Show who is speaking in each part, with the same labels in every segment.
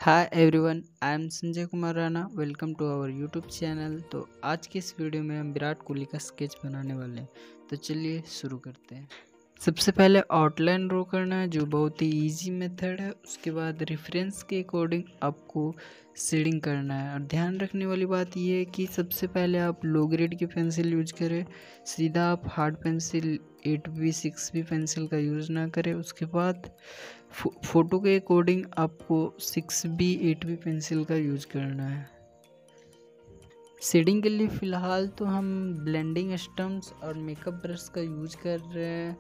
Speaker 1: Hi everyone, I am Sanjay Kumar Rana. Welcome to our YouTube channel. तो आज के इस वीडियो में हम विराट कोहली का स्केच बनाने वाले हैं। तो चलिए शुरू करते हैं। सबसे पहले आउटलाइन ड्रॉ करना है, जो बहुत ही इजी मेथड है। उसके बाद रेफरेंस के अकॉर्डिंग आपको शेडिंग करना है। और ध्यान रखने वाली बात यह है कि सबसे पहले आप लो ग्रेड की पेंसिल यूज करें, सीधा आप hard pencil 8B 6B pencil का यूज़ ना करें। उसके बाद फ़ोटो के अकॉर्डिंग आपको 6B 8B पेंसिल का यूज़ करना है। शेडिंग के लिए फ़िलहाल तो हम ब्लेंडिंग स्टम्प्स और मेकअप ब्रश का यूज कर रहे हैं।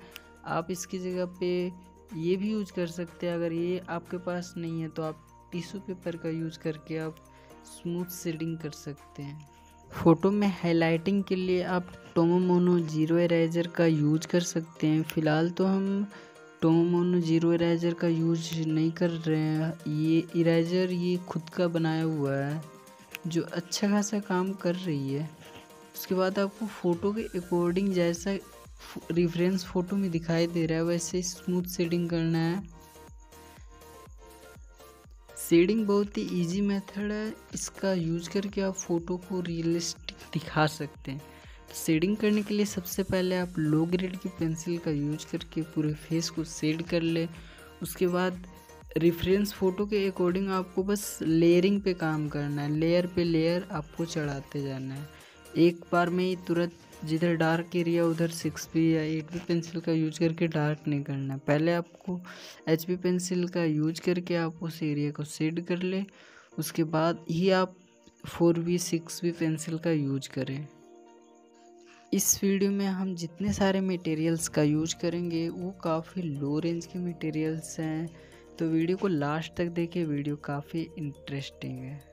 Speaker 1: आप इसकी जगह पे ये भी यूज कर सकते हैं। अगर ये आपके पास नहीं है तो आप टिश्यू पेपर का यूज करके आप स्मूथ शेडिंग कर सकते हैं। फ़ोटो में हाइलाइटिंग के लिए आप टोमो मोनो जीरो इरेजर का यूज कर सकते हैं। फ़िलहाल तो हम टोमो मोनो जीरो इरेजर का यूज नहीं कर रहे हैं। ये इरेजर ये खुद का बनाया हुआ है, जो अच्छा खासा काम कर रही है। उसके बाद आपको फ़ोटो के अकॉर्डिंग जैसा रेफरेंस फ़ोटो में दिखाई दे रहा है वैसे स्मूथ शेडिंग करना है। शेडिंग बहुत ही इजी मेथड है, इसका यूज करके आप फ़ोटो को रियलिस्टिक दिखा सकते हैं। शेडिंग करने के लिए सबसे पहले आप लो ग्रेड की पेंसिल का यूज करके पूरे फेस को शेड कर ले। उसके बाद रेफरेंस फ़ोटो के अकॉर्डिंग आपको बस लेयरिंग पे काम करना है। लेयर पे लेयर आपको चढ़ाते जाना है। एक बार में ही तुरंत जिधर डार्क एरिया उधर 6B या 8B पेंसिल का यूज करके डार्क नहीं करना है। पहले आपको HB पेंसिल का यूज करके आप उस एरिया को शेड कर ले। उसके बाद ही आप 4B 6B पेंसिल का यूज करें। इस वीडियो में हम जितने सारे मटेरियल्स का यूज करेंगे वो काफ़ी लो रेंज के मटेरियल्स हैं। तो वीडियो को लास्ट तक देखें, वीडियो काफ़ी इंटरेस्टिंग है।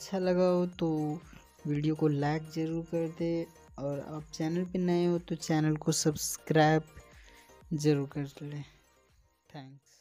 Speaker 1: अच्छा लगा हो तो वीडियो को लाइक ज़रूर कर दे, और आप चैनल पे नए हो तो चैनल को सब्सक्राइब ज़रूर कर लें। थैंक्स।